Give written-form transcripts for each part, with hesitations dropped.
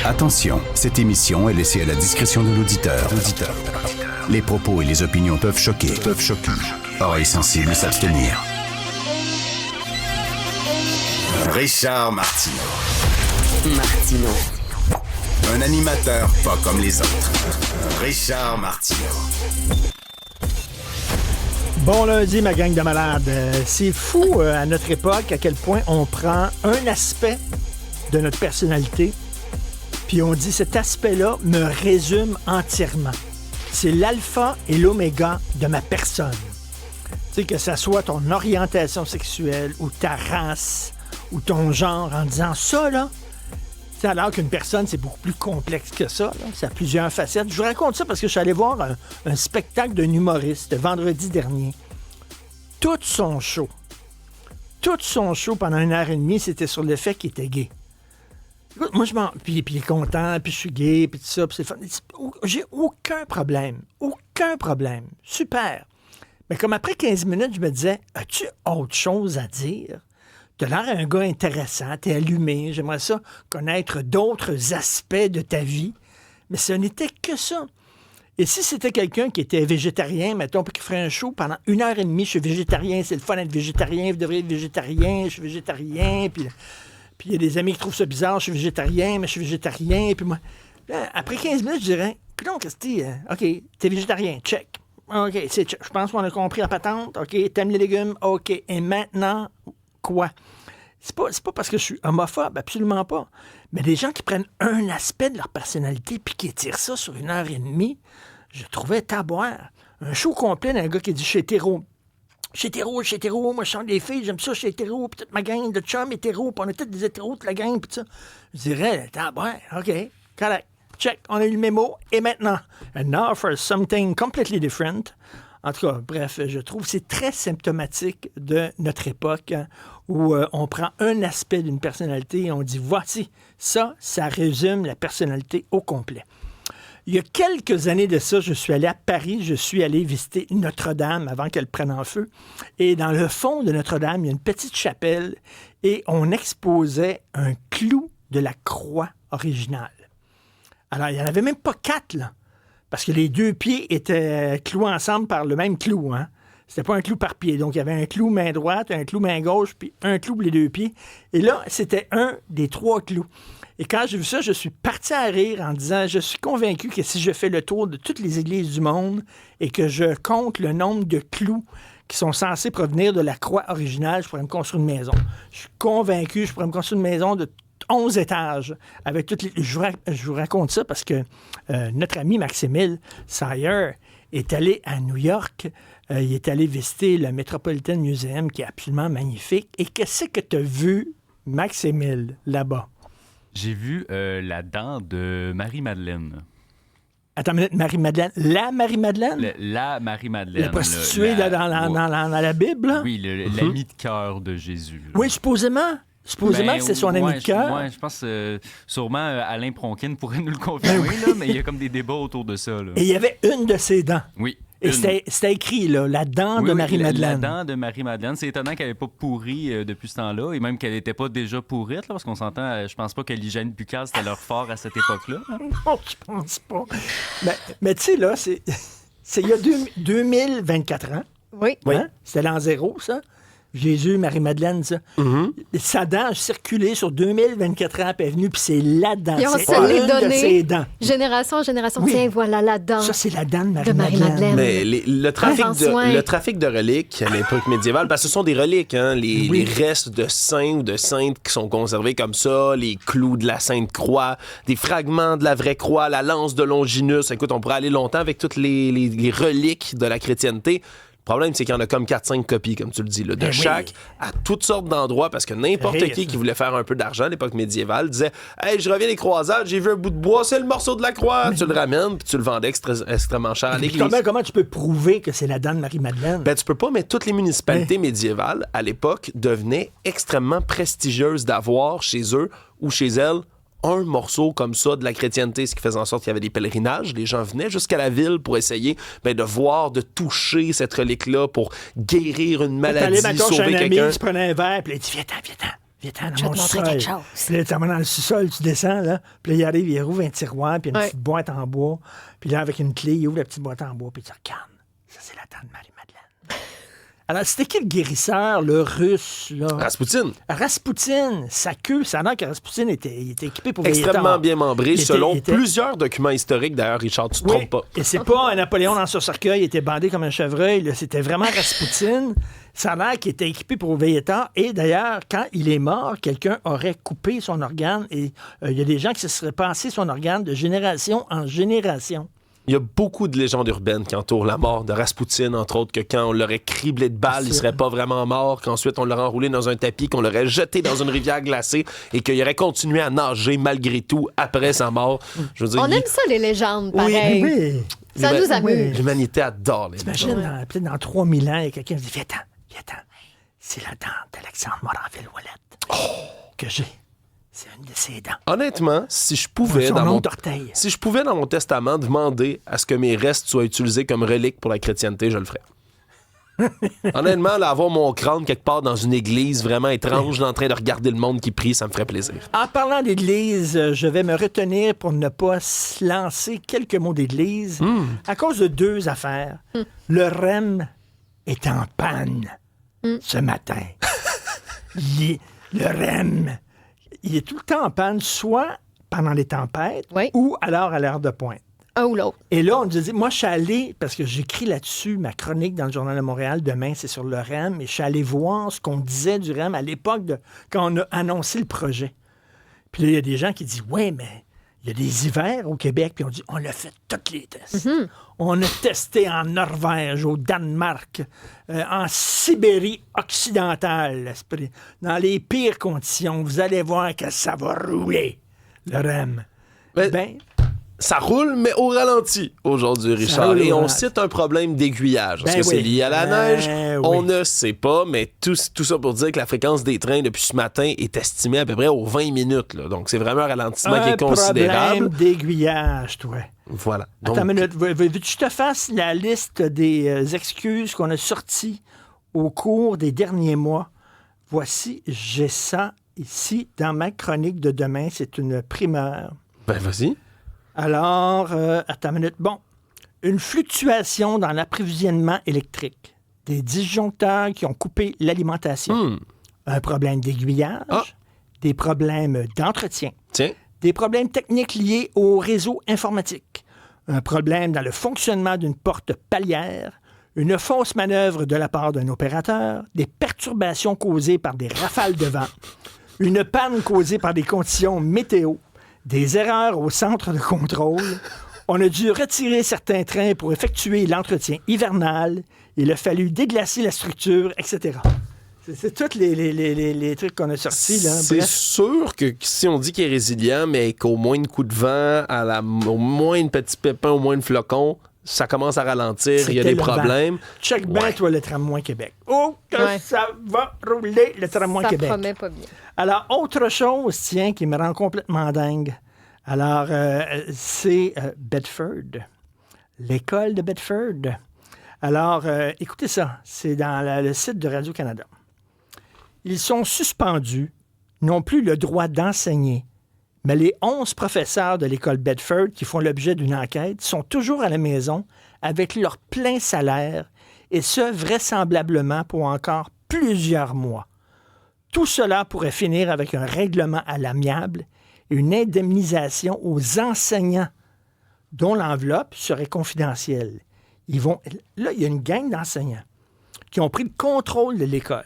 Attention, cette émission est laissée à la discrétion de l'auditeur. Les propos et les opinions peuvent choquer. Oreilles sensibles s'abstenir. Richard Martineau. Un animateur pas comme les autres. Richard Martineau. Bon lundi, ma gang de malades. C'est fou à notre époque à quel point on prend un aspect de notre personnalité puis on dit cet aspect-là me résume entièrement. C'est l'alpha et l'oméga de ma personne. Tu sais, que ça soit ton orientation sexuelle ou ta race ou ton genre, en disant ça, là, alors qu'une personne, c'est beaucoup plus complexe que ça. Là. Ça a plusieurs facettes. Je vous raconte ça parce que je suis allé voir un spectacle d'un humoriste vendredi dernier. Tout son show pendant 1h30, c'était sur le fait qu'il était gay. Écoute, moi, puis il est content, puis je suis gay, puis tout ça, puis c'est fun. J'ai aucun problème. Super. Mais comme après 15 minutes, je me disais, as-tu autre chose à dire? T'as l'air un gars intéressant, t'es allumé, j'aimerais ça connaître d'autres aspects de ta vie. Mais ce n'était que ça. Et si c'était quelqu'un qui était végétarien, mettons, puis qui ferait un show pendant 1h30, je suis végétarien, c'est le fun d'être végétarien, vous devriez être végétarien, je suis végétarien, puis il y a des amis qui trouvent ça bizarre, je suis végétarien, mais je suis végétarien, puis moi, là, après 15 minutes, je dirais, non, Christy, OK, t'es végétarien, check. OK, c'est check. Je pense qu'on a compris la patente, OK, t'aimes les légumes, OK, et maintenant, quoi? C'est pas parce que je suis homophobe, absolument pas. Mais des gens qui prennent un aspect de leur personnalité puis qui étirent ça sur 1h30, je trouvais taboire. Un show complet d'un gars qui dit « Je suis hétéro. Je suis hétéro, moi je chante des filles, j'aime ça, je suis hétéro, puis toute ma gang de chums hétéro, puis on a tous des hétéros, toute la gang, puis ça. » Je dirais « Taboire, OK, correct, check, on a eu le mémo, et maintenant, and now for something completely different. » En tout cas, bref, je trouve que c'est très symptomatique de notre époque où on prend un aspect d'une personnalité et on dit, voici, ça résume la personnalité au complet. Il y a quelques années de ça, je suis allé à Paris, je suis allé visiter Notre-Dame avant qu'elle prenne en feu. Et dans le fond de Notre-Dame, il y a une petite chapelle et on exposait un clou de la croix originale. Alors, il n'y en avait même pas 4, là. Parce que les 2 pieds étaient cloués ensemble par le même clou. Hein? C'était pas un clou par pied. Donc, il y avait un clou main droite, un clou main gauche, puis un clou pour les 2 pieds. Et là, c'était un des 3 clous. Et quand j'ai vu ça, je suis parti à rire en disant, je suis convaincu que si je fais le tour de toutes les églises du monde et que je compte le nombre de clous qui sont censés provenir de la croix originale, je pourrais me construire une maison. Je suis convaincu, je pourrais me construire une maison de 11 étages. Avec toutes les... Je vous raconte ça parce que notre ami Maximile Sayer est allé à New York. Il est allé visiter le Metropolitan Museum qui est absolument magnifique. Et qu'est-ce que tu as vu, Maximile, là-bas? J'ai vu la dent de Marie-Madeleine. Attends une minute, Marie-Madeleine. La Marie-Madeleine? La Marie-Madeleine. La prostituée dans la Bible? Là? Oui, l'ami de cœur de Jésus. Là. Oui, supposément, c'est son ami de cœur. Moi, je pense sûrement Alain Pronkin pourrait nous le confirmer, là, mais il y a comme des débats autour de ça. Là. Et il y avait une de ses dents. Oui. Et c'était écrit, là, la dent de Marie-Madeleine. La dent de Marie-Madeleine. C'est étonnant qu'elle n'ait pas pourri depuis ce temps-là, et même qu'elle n'était pas déjà pourrite, là, parce qu'on s'entend, je pense pas que l'hygiène buccale, c'était leur fort à cette époque-là. Non, je pense pas. Mais tu sais, là, c'est il y a 2024 ans. Oui. Hein? C'était l'an 0, ça. Jésus, Marie-Madeleine, ça. Mm-hmm. Sa dent a circulé sur 2024 ans, puis elle est venue, puis c'est la dent. Et on c'est se l'est une donné, de ses dents. Génération en génération. Oui. Tiens, voilà la dent. Ça, c'est la dent de Marie-Madeleine. Mais le trafic de reliques à l'époque médiévale, parce que ce sont des reliques, hein, les restes de saints ou de saintes qui sont conservés comme ça, les clous de la Sainte Croix, des fragments de la vraie croix, la lance de Longinus. Écoute, on pourrait aller longtemps avec toutes les reliques de la chrétienté. Le problème, c'est qu'il y en a comme 4-5 copies, comme tu le dis, là, de chaque, à toutes sortes d'endroits, parce que n'importe qui voulait faire un peu d'argent à l'époque médiévale disait « Hey, je reviens des croisades, j'ai vu un bout de bois, c'est le morceau de la croix! » Tu le ramènes, puis tu le vendais extrêmement cher à l'église. Comment tu peux prouver que c'est la dent de Marie-Madeleine? Ben, tu peux pas, mais toutes les municipalités médiévales, à l'époque, devenaient extrêmement prestigieuses d'avoir chez eux ou chez elles un morceau comme ça de la chrétienté, ce qui faisait en sorte qu'il y avait des pèlerinages. Les gens venaient jusqu'à la ville pour essayer de voir, de toucher cette relique-là pour guérir une maladie, sauver quelqu'un. Tu prenais un verre, puis il dit « Viens-t'en. Viens-t'en dans Je vais mon te montrer sous-sol. quelque chose. Puis là, tu vas dans le sous-sol, tu descends, là. Puis là, il arrive, il rouvre un tiroir, puis une Ouais. petite boîte en bois. Puis là, avec une clé, il ouvre la petite boîte en bois, puis tu regardes. Ça, c'est la tante Marie-Madeleine. Alors, c'était qui le guérisseur, le russe, là? Rasputin, Rasputin, sa queue, ça a l'air que Rasputin était équipé pour extrêmement Veilletar. bien membré, Il était- selon il était- plusieurs documents historiques. D'ailleurs, Richard, tu te Oui, trompes pas. et c'est pas un Napoléon dans son cercueil, il était bandé comme un chevreuil, là. C'était vraiment Rasputin. Ça a l'air qu'il était équipé pour Veilletar. Et d'ailleurs, quand il est mort, quelqu'un aurait coupé son organe et il y a des gens qui se seraient passés son organe de génération en génération. Il y a beaucoup de légendes urbaines qui entourent la mort de Rasputin, entre autres, que quand on l'aurait criblé de balles, il serait pas vraiment mort, qu'ensuite on l'aurait enroulé dans un tapis, qu'on l'aurait jeté dans une rivière glacée et qu'il aurait continué à nager malgré tout après sa mort. Je veux dire, On aime ça, les légendes, Oui, pareil. oui. Ça nous amuse. L'humanité adore les légendes. T'imagines, peut-être dans 3000 ans, il y a quelqu'un qui dit Viens-t'en, c'est la dent d'Alexandre Moranville-Ouellette que j'ai. C'est une de ses dents. Honnêtement, si je pouvais Son dans long mon d'orteil. si je pouvais dans mon testament demander à ce que mes restes soient utilisés comme reliques pour la chrétienté, je le ferais. Honnêtement, là, avoir mon crâne quelque part dans une église vraiment étrange, en train de regarder le monde qui prie, ça me ferait plaisir. En parlant d'église, je vais me retenir pour ne pas se lancer quelques mots d'église à cause de deux affaires. Le REM est en panne ce matin. Le REM, il est tout le temps en panne, soit pendant les tempêtes Oui. ou alors à l'heure de pointe. Un ou l'autre. Et là, on nous dit, moi, je suis allé, parce que j'écris là-dessus ma chronique dans le Journal de Montréal, demain, c'est sur le REM, et je suis allé voir ce qu'on disait du REM à l'époque quand on a annoncé le projet. Puis là, il y a des gens qui disent, ouais, mais il y a des hivers au Québec, puis on dit, on l'a fait tous les tests. On a testé en Norvège, au Danemark, en Sibérie occidentale, dans les pires conditions. Vous allez voir que ça va rouler, le REM. Mais- Ben, Ça roule, mais au ralenti aujourd'hui, Richard. roule au Et on ralenti. cite un problème d'aiguillage. Est-ce Ben que c'est oui. lié à la Ben neige? oui. On ne sait pas, mais tout ça pour dire que la fréquence des trains depuis ce matin est estimée à peu près aux 20 minutes. Là. Donc, c'est vraiment un ralentissement qui est considérable. problème d'aiguillage, toi. Voilà. Donc, Attends une minute. Veux-tu que je te fasse la liste des excuses qu'on a sorties au cours des derniers mois? Voici, j'ai ça ici dans ma chronique de demain. C'est une primeur. ben, vas-y. Alors, attends une minute. Bon, une fluctuation dans l'approvisionnement électrique. Des disjoncteurs qui ont coupé l'alimentation. Un problème d'aiguillage. Ah. Des problèmes d'entretien. Tiens. Des problèmes techniques liés au réseau informatique, un problème dans le fonctionnement d'une porte palière, une fausse manœuvre de la part d'un opérateur, des perturbations causées par des rafales de vent, une panne causée par des conditions météo, des erreurs au centre de contrôle. On a dû retirer certains trains pour effectuer l'entretien hivernal. Il a fallu déglacer la structure, etc. C'est tous les trucs qu'on a sortis. Là. C'est Bref. sûr que si on dit qu'il est résilient, mais qu'au moins de coup de vent, au moins de petit pépin, au moins de flocon, ça commence à ralentir, il y a C'était des le vent. problèmes. Check bien, Ouais. toi, le tramway Québec. Oh, que Ouais. ça va rouler, le tramway Ça Québec. promet pas bien. Alors, autre chose, tiens, qui me rend complètement dingue. Alors, c'est Bedford. L'école de Bedford. Alors, écoutez ça. C'est dans le site de Radio-Canada. Ils sont suspendus, n'ont plus le droit d'enseigner, mais les 11 professeurs de l'école Bedford qui font l'objet d'une enquête sont toujours à la maison avec leur plein salaire, et ce, vraisemblablement pour encore plusieurs mois. Tout cela pourrait finir avec un règlement à l'amiable et une indemnisation aux enseignants dont l'enveloppe serait confidentielle. Là, il y a une gang d'enseignants qui ont pris le contrôle de l'école.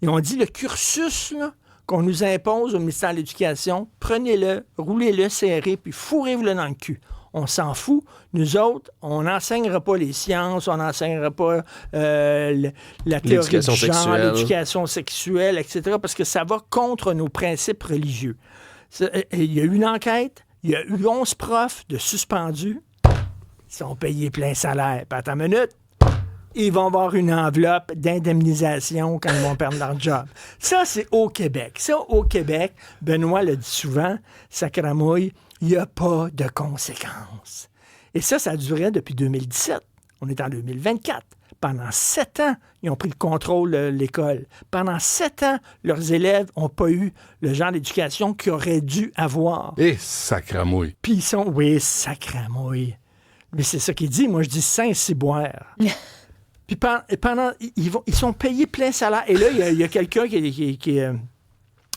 Ils ont dit le cursus là, qu'on nous impose au ministère de l'Éducation, prenez-le, roulez-le serré, puis fourrez-vous-le dans le cul. On s'en fout. Nous autres, on n'enseignera pas les sciences, on n'enseignera pas la théorie du L'éducation genre, sexuelle. l'éducation sexuelle, etc., parce que ça va contre nos principes religieux. Il y a eu une enquête, il y a eu 11 profs de suspendus. Ils sont payés plein salaire. Puis attends une minute, ils vont avoir une enveloppe d'indemnisation quand ils vont perdre leur job. Ça, c'est au Québec. Ça, au Québec, Benoît le dit souvent, sacramouille, il n'y a pas de conséquences. Et ça durait depuis 2017. On est en 2024. Pendant 7 ans, ils ont pris le contrôle de l'école. Pendant 7 ans, leurs élèves n'ont pas eu le genre d'éducation qu'ils auraient dû avoir. Et sacramouille. Puis ils sont... Oui, sacramouille. Mais c'est ça qu'il dit. Moi, je dis Saint-Ciboire. Puis pendant... Ils sont payés plein salaire. Et là, il y a quelqu'un qui est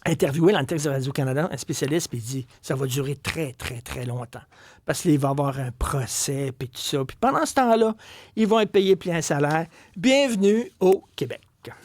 interviewé dans le texte de Radio-Canada, un spécialiste, puis il dit ça va durer très, très, très longtemps. Parce qu'il va y avoir un procès, puis tout ça. Puis pendant ce temps-là, ils vont être payés plein salaire. Bienvenue au Québec.